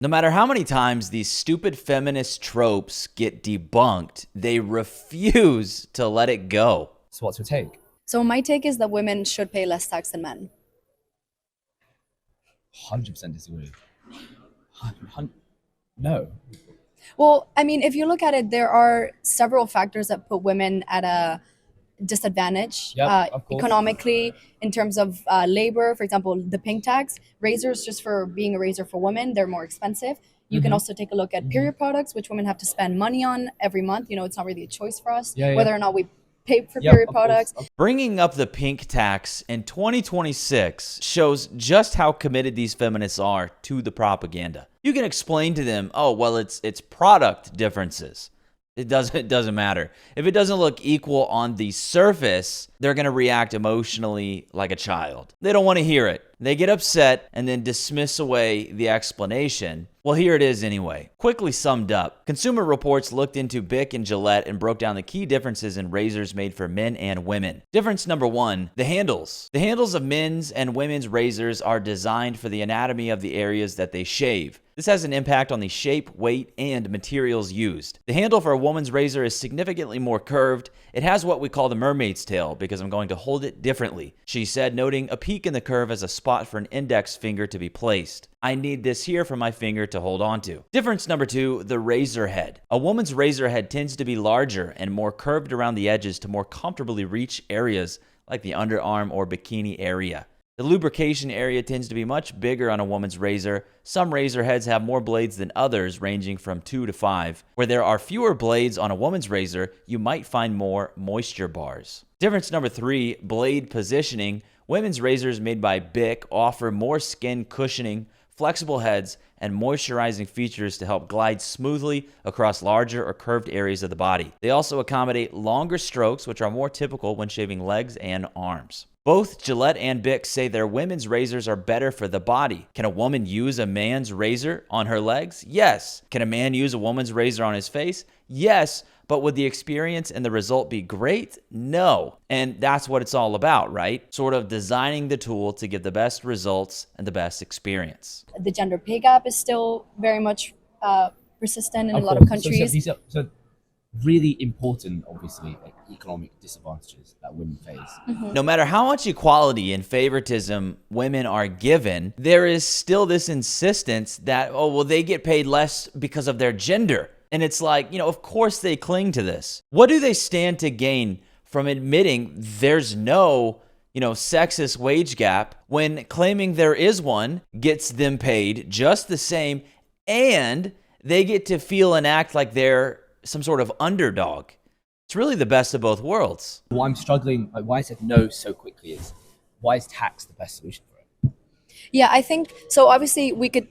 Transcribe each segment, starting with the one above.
No matter how many times these stupid feminist tropes get debunked, they refuse to let it go. So what's your take? So my take is that women should pay less tax than men. 100% disagree. No. Well, I mean, if you look at it, there are several factors that put women at a disadvantage Yep, of course. economically in terms of labor. For example, the pink tax, razors just for being a razor for women, they're more expensive. You can also take a look at period products, which women have to spend money on every month. You know, it's not really a choice for us Yeah, yeah. whether or not we pay for Yep, period of course. products. Bringing up the pink tax in 2026 shows just how committed these feminists are to the propaganda. You can explain to them, oh, well, it's product differences. It doesn't matter. If it doesn't look equal on the surface, they're going to react emotionally like a child. They don't want to hear it. They get upset and then dismiss away the explanation. Well, here it is anyway. Quickly summed up, Consumer Reports looked into Bic and Gillette and broke down the key differences in razors made for men and women. Difference number one, the handles. The handles of men's and women's razors are designed for the anatomy of the areas that they shave. This has an impact on the shape, weight, and materials used. The handle for a woman's razor is significantly more curved. It has what we call the mermaid's tail because I'm going to hold it differently, she said, noting a peak in the curve as a spot for an index finger to be placed. I need this here for my finger to hold on to. Difference number two, the razor head. A woman's razor head tends to be larger and more curved around the edges to more comfortably reach areas like the underarm or bikini area. The lubrication area tends to be much bigger on a woman's razor. Some razor heads have more blades than others, ranging from 2 to 5. Where there are fewer blades on a woman's razor, you might find more moisture bars. Difference number three, blade positioning. Women's razors made by Bic offer more skin cushioning, flexible heads, and moisturizing features to help glide smoothly across larger or curved areas of the body. They also accommodate longer strokes, which are more typical when shaving legs and arms. Both Gillette and Bic say their women's razors are better for the body. Can a woman use a man's razor on her legs? Yes. Can a man use a woman's razor on his face? Yes. But would the experience and the result be great? No. And that's what it's all about, right? Sort of designing the tool to give the best results and the best experience. The gender pay gap is still very much persistent in a lot course. of countries. These are really important, obviously, like economic disadvantages that women face. No matter how much equality and favoritism women are given, there is still this insistence that, oh, well, they get paid less because of their gender. And it's like, of course they cling to this. What do they stand to gain from admitting there's no, sexist wage gap when claiming there is one gets them paid just the same and they get to feel and act like they're some sort of underdog? It's really the best of both worlds. Why I'm struggling, why I said no so quickly is, why is tax the best solution for it? Yeah, I think so. Obviously, we could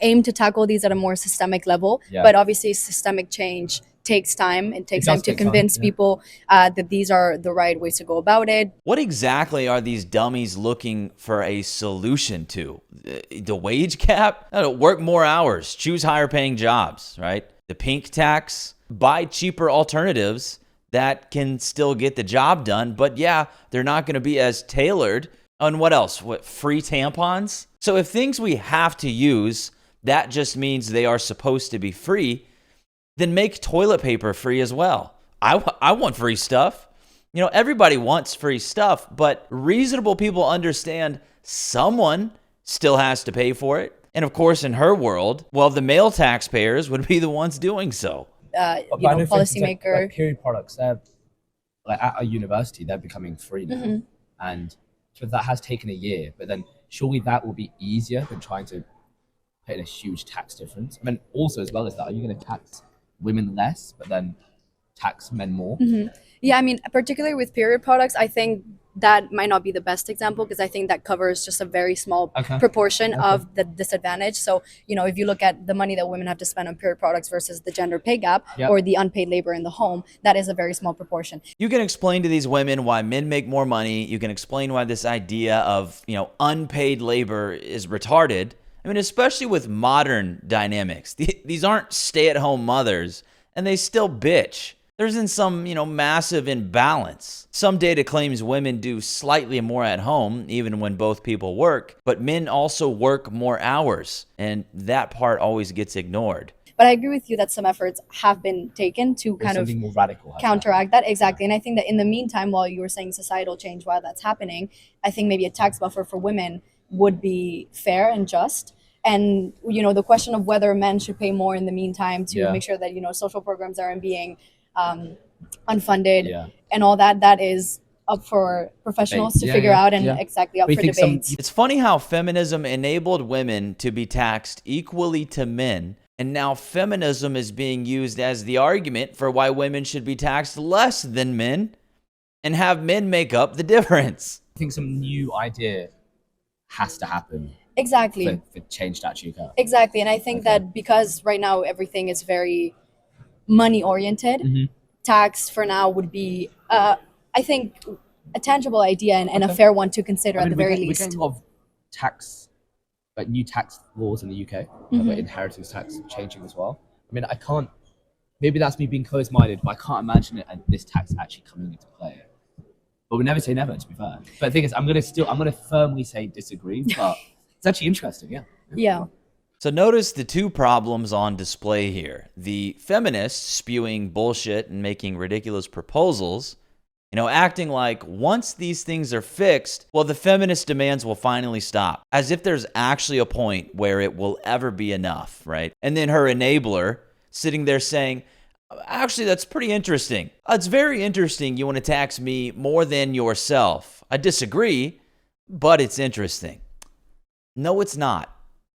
aim to tackle these at a more systemic level, Yeah. but obviously, systemic change takes time. It takes It time does to take time, convince yeah. people that these are the right ways to go about it. What exactly are these dummies looking for a solution to? The wage cap? Work more hours, choose higher paying jobs, right? The pink tax? Buy cheaper alternatives that can still get the job done, but yeah, they're not going to be as tailored. And what else? What, free tampons? So if things we have to use, that just means they are supposed to be free, then make toilet paper free as well. I want free stuff. Everybody wants free stuff, but reasonable people understand someone still has to pay for it. And of course, in her world, well, the male taxpayers would be the ones doing so. But I know, for instance, Policymaker. like period products, they're like at a university, they're becoming free now. And so that has taken a year, but then surely that will be easier than trying to put in a huge tax difference. I mean, also as well as that, are you going to tax women less, but then tax men more? Yeah, I mean, particularly with period products, I think that might not be the best example because I think that covers just a very small Okay. proportion of the disadvantage. So, if you look at the money that women have to spend on period products versus the gender pay gap Yep. or the unpaid labor in the home, that is a very small proportion. You can explain to these women why men make more money. You can explain why this idea of, unpaid labor is retarded. I mean, especially with modern dynamics. These aren't stay-at-home mothers, and they still bitch. there's in some, massive imbalance. Some data claims women do slightly more at home, even when both people work, but men also work more hours, and that part always gets ignored. But I agree with you that some efforts have been taken to There's kind of something more radical. counteract that. Exactly. And I think that in the meantime, while you were saying societal change, while that's happening, I think maybe a tax buffer for women would be fair and just. And, the question of whether men should pay more in the meantime to Yeah. make sure that, social programs aren't being unfunded Yeah. and all that, that is up for professionals to Yeah, figure yeah, out and yeah. exactly up But you for think some- debates. It's funny how feminism enabled women to be taxed equally to men, and now feminism is being used as the argument for why women should be taxed less than men and have men make up the difference. I think some new idea has to happen Exactly. for change to actually occur. Exactly. And I think Okay. that because right now everything is very money oriented, Mhm. tax for now would be, I think, a tangible idea and a Okay. fair one to consider at the very we're least. getting a lot of tax, like new tax laws in the UK, Mhm. like inheritance tax changing as well. I mean, I can't. Maybe that's me being closed-minded, but I can't imagine it and this tax actually coming into play. But we never say never, to be fair. But the thing is, I'm gonna firmly say disagree. But it's actually interesting, yeah. Yeah. So notice the two problems on display here. The feminists spewing bullshit and making ridiculous proposals, acting like once these things are fixed, well, the feminist demands will finally stop, as if there's actually a point where it will ever be enough, right? And then her enabler sitting there saying, actually, that's pretty interesting. It's very interesting you want to tax me more than yourself. I disagree, but it's interesting. No, it's not.